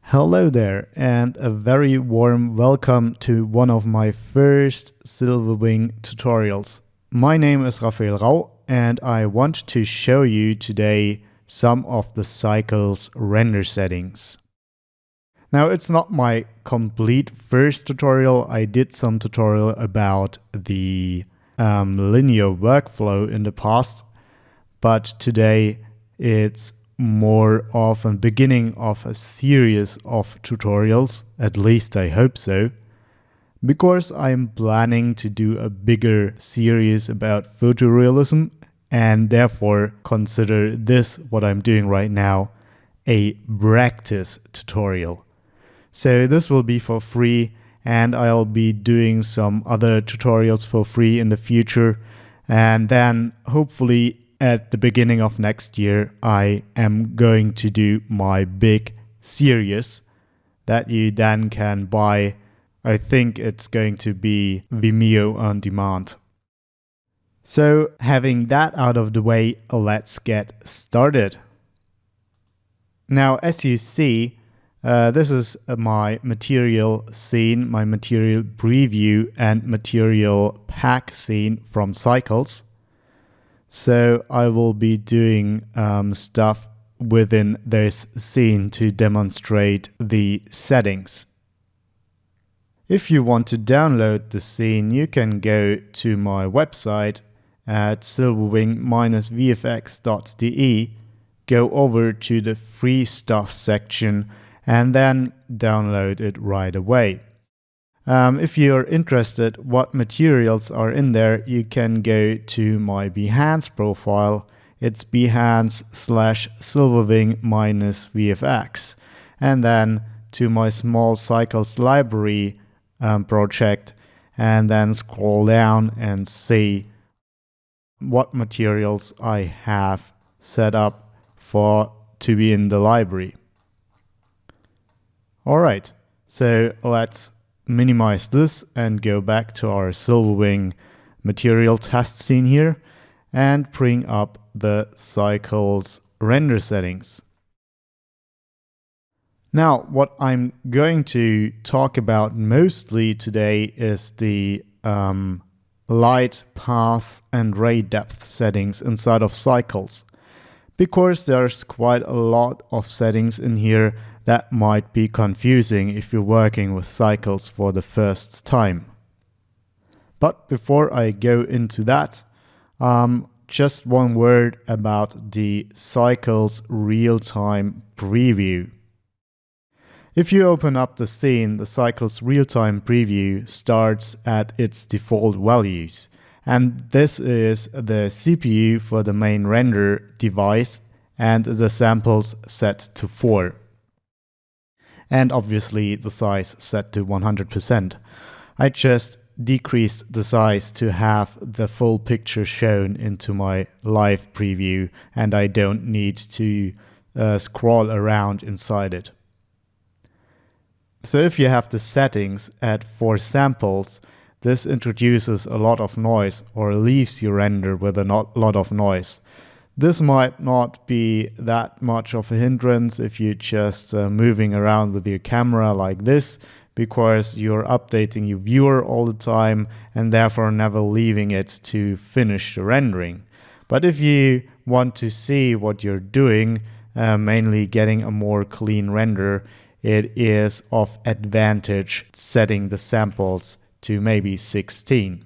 Hello there, and a very warm welcome to one of my first Silverwing tutorials. My name is Raphael, and I want to show you today some of the Cycles render settings. Now, it's not my complete first tutorial. I did some tutorial about the linear workflow in the past, but today it's more of a beginning of a series of tutorials, at least I hope so, because I'm planning to do a bigger series about photorealism and therefore consider this, what I'm doing right now, a practice tutorial. So this will be for free, and I'll be doing some other tutorials for free in the future, and then hopefully at the beginning of next year, I am going to do my big series that you then can buy. I think it's going to be Vimeo on demand. So having that out of the way, let's get started. Now, as you see, this is my material scene, my material preview and material pack scene from Cycles. So I will be doing stuff within this scene to demonstrate the settings. If you want to download the scene, you can go to my website at silverwing-vfx.de, go over to the free stuff section and then download it right away. If you're interested what materials are in there, you can go to my Behance profile. It's Behance/Silverwing-VFX. And then to my small Cycles library project, and then scroll down and see what materials I have set up to be in the library. Alright, so let's minimize this and go back to our Silverwing material test scene here and bring up the Cycles render settings. Now, what I'm going to talk about mostly today is the light, path, and ray depth settings inside of Cycles, because there's quite a lot of settings in here that might be confusing if you're working with Cycles for the first time. But before I go into that, just one word about the Cycles real-time preview. If you open up the scene, the Cycles real-time preview starts at its default values. And this is the CPU for the main render device and the samples set to 4. And obviously the size set to 100%. I just decreased the size to have the full picture shown into my live preview, and I don't need to scroll around inside it. So if you have the settings at 4 samples, this introduces a lot of noise or leaves your render with a lot of noise. This might not be that much of a hindrance if you're just moving around with your camera like this, because you're updating your viewer all the time and therefore never leaving it to finish the rendering. But if you want to see what you're doing, mainly getting a more clean render, it is of advantage setting the samples to maybe 16.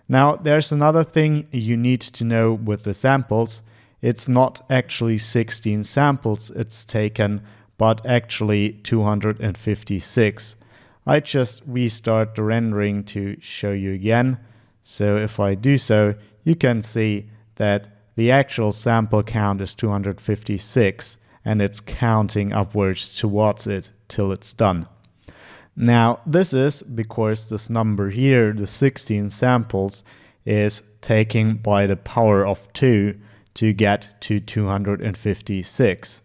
Now, there's another thing you need to know with the samples. It's not actually 16 samples it's taken, but actually 256. I just restart the rendering to show you again. So if I do so, you can see that the actual sample count is 256, and it's counting upwards towards it till it's done. Now, this is because this number here, the 16 samples, is taken by the power of 2 to get to 256.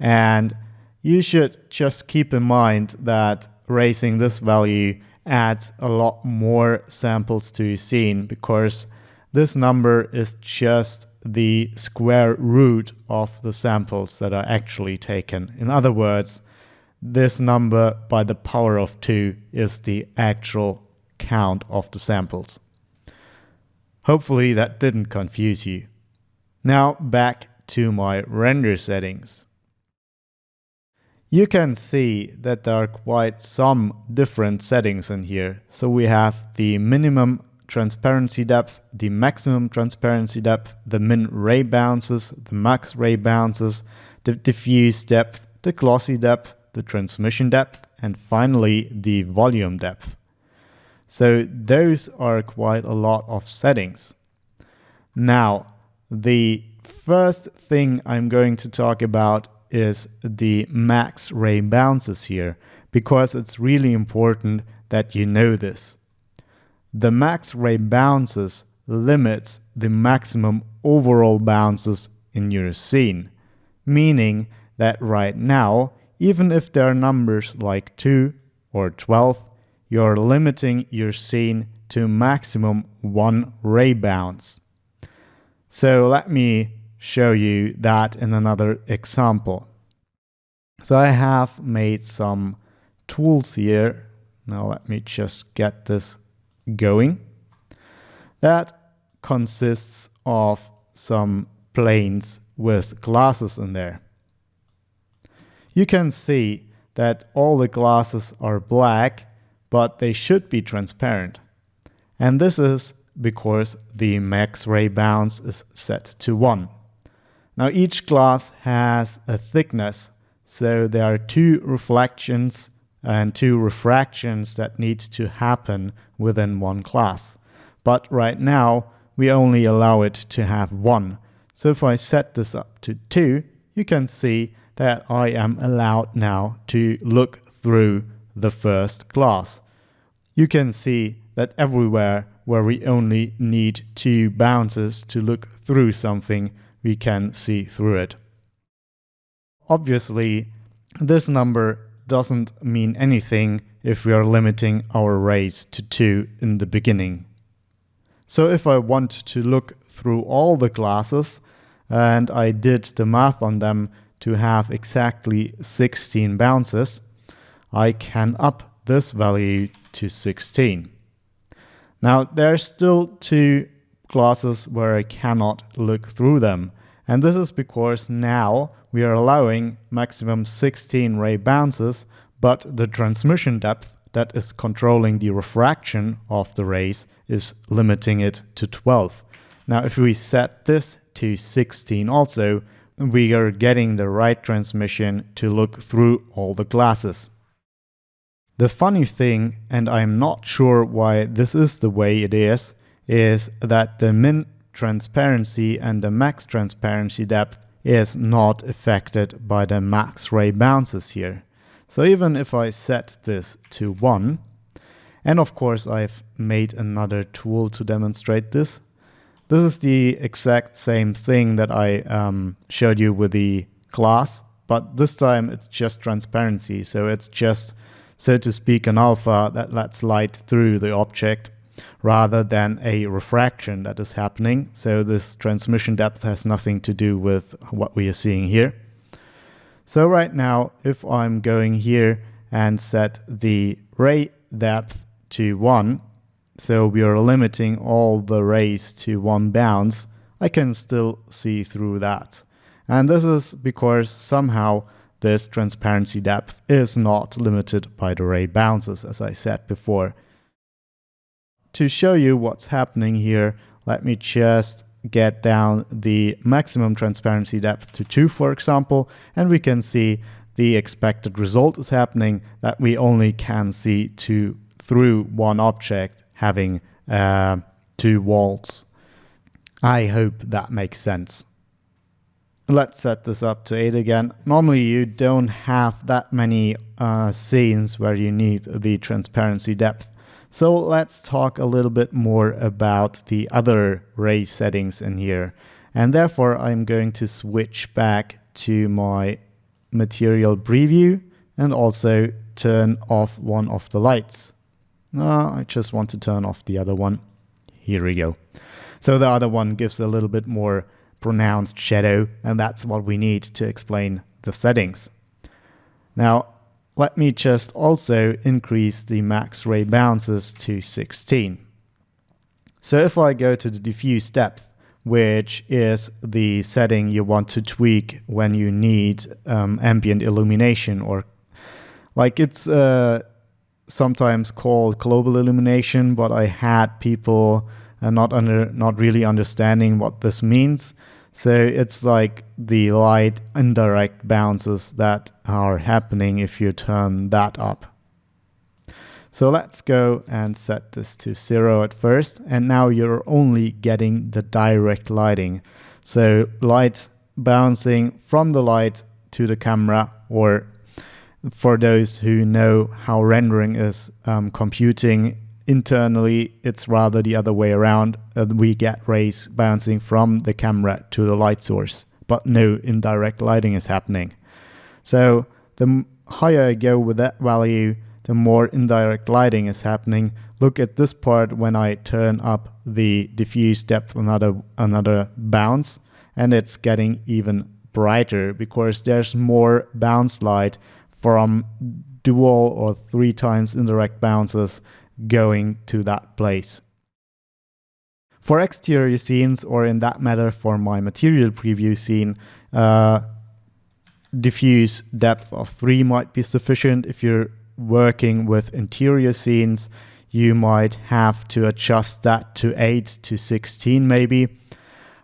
And you should just keep in mind that raising this value adds a lot more samples to your scene, because this number is just the square root of the samples that are actually taken. In other words, this number by the power of 2 is the actual count of the samples. Hopefully that didn't confuse you. Now back to my render settings. You can see that there are quite some different settings in here. So we have the minimum transparency depth, the maximum transparency depth, the min ray bounces, the max ray bounces, the diffuse depth, the glossy depth, the transmission depth, and finally the volume depth. So those are quite a lot of settings. Now, the first thing I'm going to talk about is the max ray bounces here, because it's really important that you know this. The max ray bounces limits the maximum overall bounces in your scene, meaning that right now, even if there are numbers like 2 or 12, you're limiting your scene to maximum 1 ray bounce. So let me show you that in another example. So I have made some tools here. Now let me just get this going. That consists of some planes with glasses in there. You can see that all the glasses are black, but they should be transparent. And this is because the max ray bounce is set to 1. Now each glass has a thickness, so there are 2 reflections and 2 refractions that need to happen within one glass. But right now we only allow it to have 1. So if I set this up to 2, you can see that I am allowed now to look through the first glass. You can see that everywhere where we only need 2 bounces to look through something, we can see through it. Obviously, this number doesn't mean anything if we are limiting our rays to 2 in the beginning. So if I want to look through all the glasses, and I did the math on them to have exactly 16 bounces, I can up this value to 16. Now there's still 2 glasses where I cannot look through them, and this is because now we are allowing maximum 16 ray bounces, but the transmission depth that is controlling the refraction of the rays is limiting it to 12. Now if we set this to 16 also, we are getting the right transmission to look through all the glasses. The funny thing, and I'm not sure why this is the way it is that the min transparency and the max transparency depth is not affected by the max ray bounces here. So even if I set this to 1, and of course I've made another tool to demonstrate this. This is the exact same thing that I showed you with the glass, but this time it's just transparency. So it's just, so to speak, an alpha that lets light through the object rather than a refraction that is happening. So this transmission depth has nothing to do with what we are seeing here. So right now, if I'm going here and set the ray depth to 1, so we are limiting all the rays to 1 bounce, I can still see through that. And this is because somehow this transparency depth is not limited by the ray bounces, as I said before. To show you what's happening here, let me just get down the maximum transparency depth to 2, for example, and we can see the expected result is happening, that we only can see through one object having 2 walls. I hope that makes sense. Let's set this up to 8 again. Normally you don't have that many scenes where you need the transparency depth. So let's talk a little bit more about the other ray settings in here. And therefore I'm going to switch back to my material preview and also turn off one of the lights. I just want to turn off the other one. Here we go. So the other one gives a little bit more pronounced shadow, and that's what we need to explain the settings. Now, let me just also increase the max ray bounces to 16. So if I go to the diffuse depth, which is the setting you want to tweak when you need ambient illumination, or like it's sometimes called global illumination, but I had people not really understanding what this means. So it's like the light indirect bounces that are happening if you turn that up. So let's go and set this to 0 at first, and now you're only getting the direct lighting. So light bouncing from the light to the camera, or for those who know how rendering is computing internally, it's rather the other way around. We get rays bouncing from the camera to the light source, but no indirect lighting is happening. So the higher I go with that value, the more indirect lighting is happening. Look at this part when I turn up the diffuse depth another bounce, and it's getting even brighter because there's more bounce light from dual or 3 times indirect bounces going to that place. For exterior scenes, or in that matter for my material preview scene, diffuse depth of 3 might be sufficient. If you're working with interior scenes, you might have to adjust that to 8 to 16 maybe.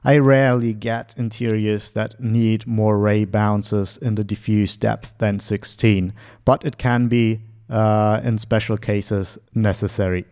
I rarely get interiors that need more ray bounces in the diffuse depth than 16, but it can be in special cases necessary.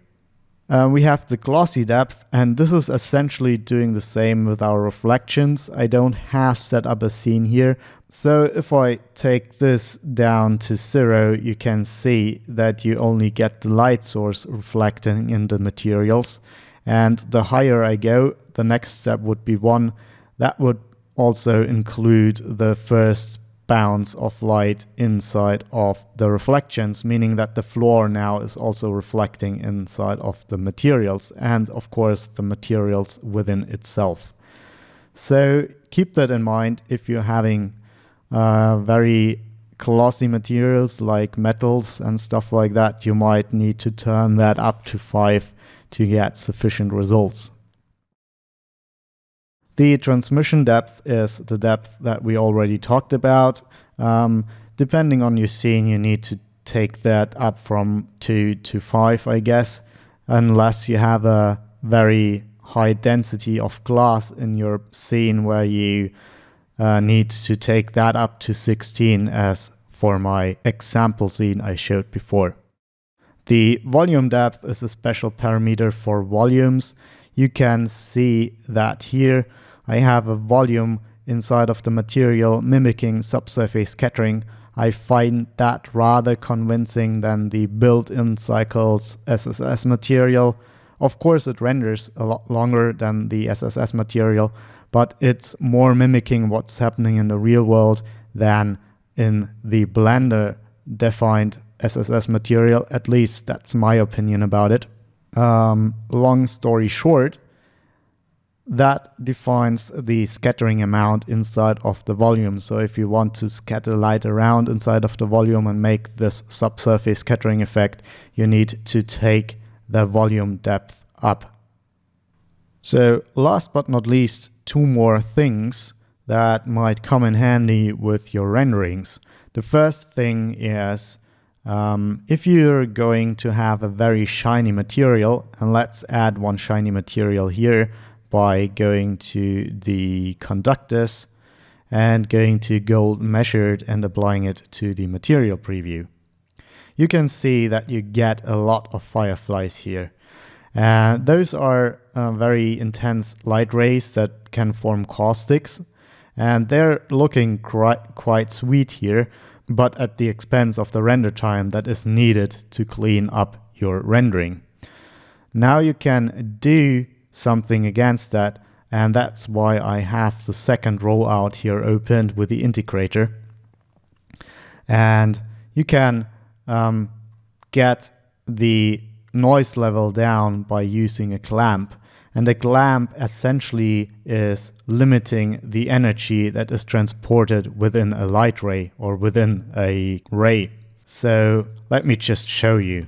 We have the glossy depth, and this is essentially doing the same with our reflections. I don't have set up a scene here, so if I take this down to 0, you can see that you only get the light source reflecting in the materials. And the higher I go, the next step would be 1. That would also include the first bounce of light inside of the reflections, meaning that the floor now is also reflecting inside of the materials, and of course the materials within itself. So keep that in mind if you're having very glossy materials like metals and stuff like that. You might need to turn that up to 5 to get sufficient results. The transmission depth is the depth that we already talked about. Depending on your scene, you need to take that up from 2 to 5, I guess, unless you have a very high density of glass in your scene where you need to take that up to 16, as for my example scene I showed before. The volume depth is a special parameter for volumes. You can see that here I have a volume inside of the material mimicking subsurface scattering. I find that rather convincing than the built-in Cycles SSS material. Of course, it renders a lot longer than the SSS material, but it's more mimicking what's happening in the real world than in the Blender-defined SSS material. At least that's my opinion about it. Long story short, that defines the scattering amount inside of the volume. So if you want to scatter light around inside of the volume and make this subsurface scattering effect, you need to take the volume depth up. So last but not least, 2 more things that might come in handy with your renderings. The first thing is if you're going to have a very shiny material, and let's add 1 shiny material here by going to the conductors and going to gold measured and applying it to the material preview. You can see that you get a lot of fireflies here. Those are very intense light rays that can form caustics, and they're looking quite sweet here, but at the expense of the render time that is needed to clean up your rendering. Now you can do something against that, and that's why I have the second rollout here opened with the integrator. And you can get the noise level down by using a clamp, And the clamp essentially is limiting the energy that is transported within a light ray or within a ray. So let me just show you.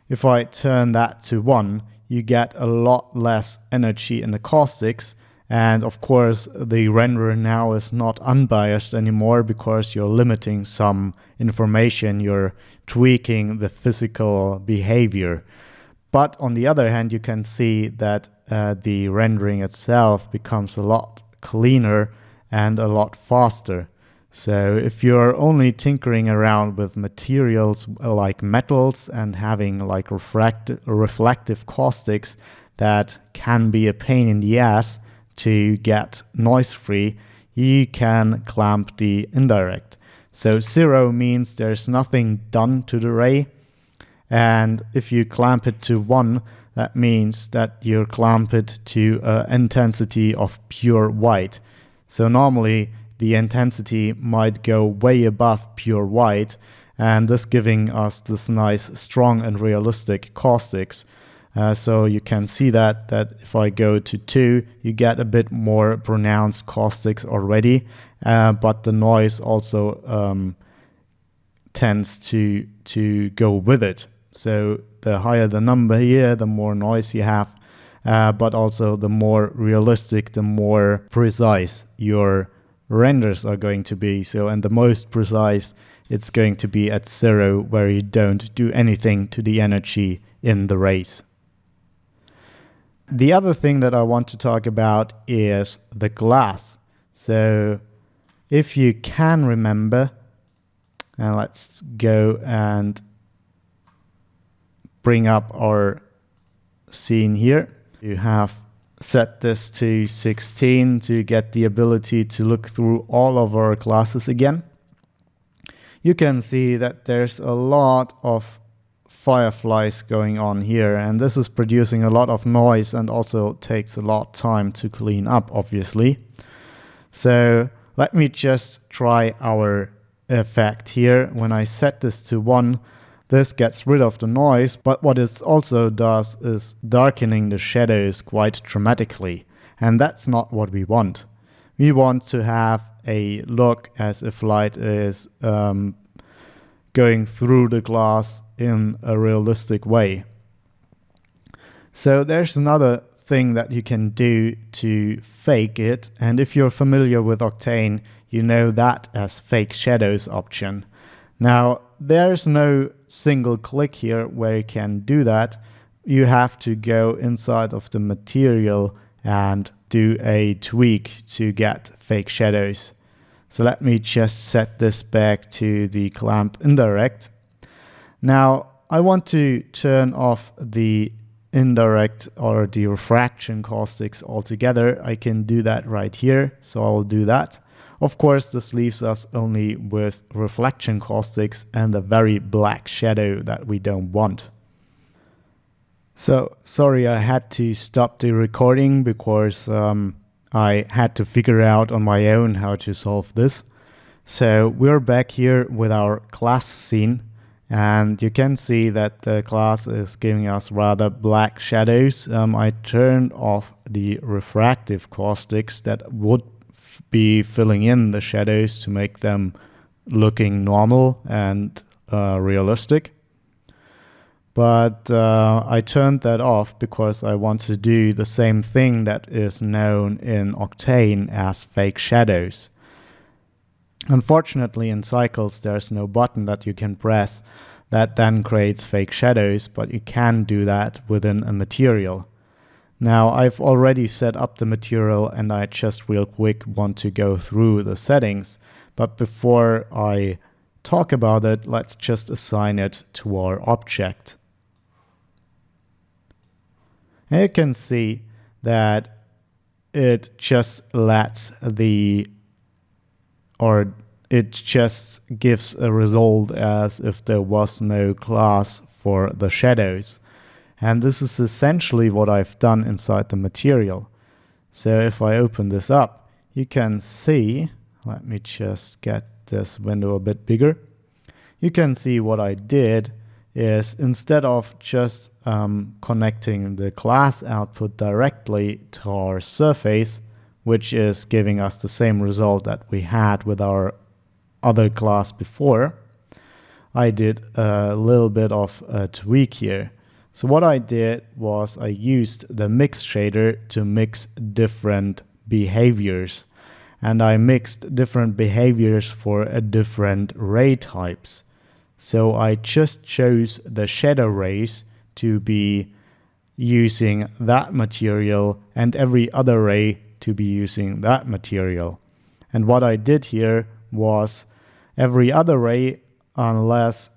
If I turn that to 1, you get a lot less energy in the caustics. And of course, the renderer now is not unbiased anymore because you're limiting some information, you're tweaking the physical behavior. But on the other hand, you can see that the rendering itself becomes a lot cleaner and a lot faster. So if you're only tinkering around with materials like metals and having like reflective caustics that can be a pain in the ass to get noise free, you can clamp the indirect. So 0 means there's nothing done to the ray. And if you clamp it to 1, that means that you clamp it to an intensity of pure white. So normally the intensity might go way above pure white, and this giving us this nice, strong and realistic caustics. So you can see that if I go to 2, you get a bit more pronounced caustics already, but the noise also tends to go with it. So the higher the number here, the more noise you have, but also the more realistic, the more precise your renders are going to be. So, and the most precise, it's going to be at 0, where you don't do anything to the energy in the rays. The other thing that I want to talk about is the glass. So if you can remember, and let's go and bring up our scene here. You have set this to 16 to get the ability to look through all of our classes again. You can see that there's a lot of fireflies going on here, and this is producing a lot of noise and also takes a lot of time to clean up, obviously. So let me just try our effect here. When I set this to 1, this gets rid of the noise, but what it also does is darkening the shadows quite dramatically. And that's not what we want. We want to have a look as if light is going through the glass in a realistic way. So there's another thing that you can do to fake it. And if you're familiar with Octane, you know that as fake shadows option. Now, there's no single click here where you can do that. You have to go inside of the material and do a tweak to get fake shadows. So let me just set this back to the clamp indirect. Now I want to turn off the indirect or the refraction caustics altogether. I can do that right here, so I'll do that. Of course, this leaves us only with reflection caustics and a very black shadow that we don't want. So, sorry, I had to stop the recording because I had to figure out on my own how to solve this. So, we're back here with our class scene, and you can see that the class is giving us rather black shadows. I turned off the refractive caustics that would be filling in the shadows to make them looking normal and realistic. But I turned that off because I want to do the same thing that is known in Octane as fake shadows. Unfortunately, in Cycles, there's no button that you can press that then creates fake shadows, but you can do that within a material. Now, I've already set up the material and I just real quick want to go through the settings. But before I talk about it, let's just assign it to our object. And you can see that it just it just gives a result as if there was no class for the shadows. And this is essentially what I've done inside the material. So if I open this up, you can see, let me just get this window a bit bigger. You can see what I did is instead of just connecting the class output directly to our surface, which is giving us the same result that we had with our other class before, I did a little bit of a tweak here. So what I did was I used the mix shader to mix different behaviors, and I mixed different behaviors for different ray types. So I just chose the shadow rays to be using that material and every other ray to be using that material. And what I did here was every other ray, unless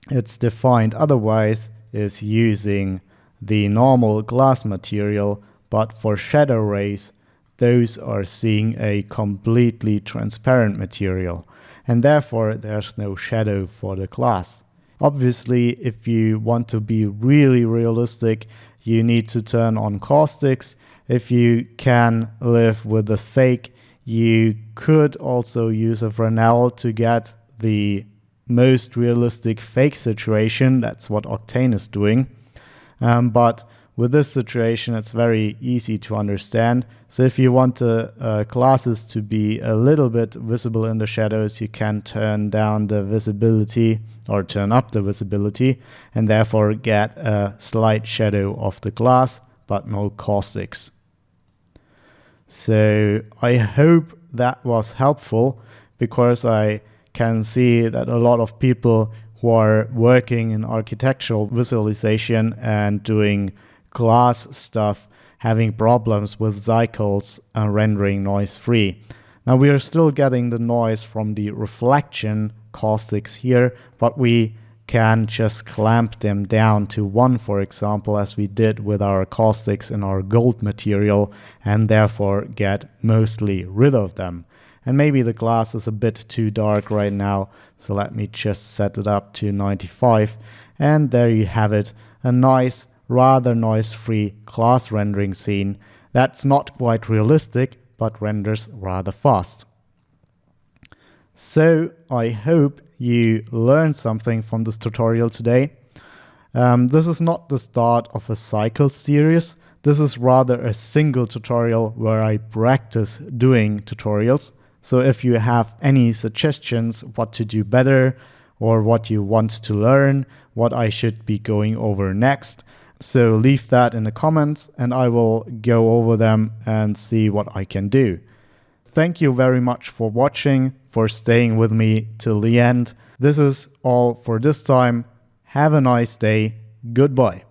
it's defined otherwise, is using the normal glass material, but for shadow rays, those are seeing a completely transparent material, and therefore there's no shadow for the class. Obviously, if you want to be really realistic, you need to turn on caustics. If you can live with the fake, you could also use a Fresnel to get the most realistic fake situation. That's what Octane is doing. But with this situation, it's very easy to understand. So if you want the classes to be a little bit visible in the shadows, you can turn down the visibility or turn up the visibility, and therefore get a slight shadow of the class, but no caustics. So I hope that was helpful, because I can see that a lot of people who are working in architectural visualization and doing glass stuff having problems with cycles rendering noise free. Now we are still getting the noise from the reflection caustics here, but we can just clamp them down to 1, for example, as we did with our caustics in our gold material, and therefore get mostly rid of them. And maybe the glass is a bit too dark right now, so let me just set it up to 95, and there you have it, a nice, rather noise-free glass rendering scene that's not quite realistic, but renders rather fast. So I hope you learned something from this tutorial today. This is not the start of a Cycles series. This is rather a single tutorial where I practice doing tutorials. So if you have any suggestions what to do better, or what you want to learn, what I should be going over next, so leave that in the comments and I will go over them and see what I can do. Thank you very much for watching, for staying with me till the end. This is all for this time. Have a nice day. Goodbye.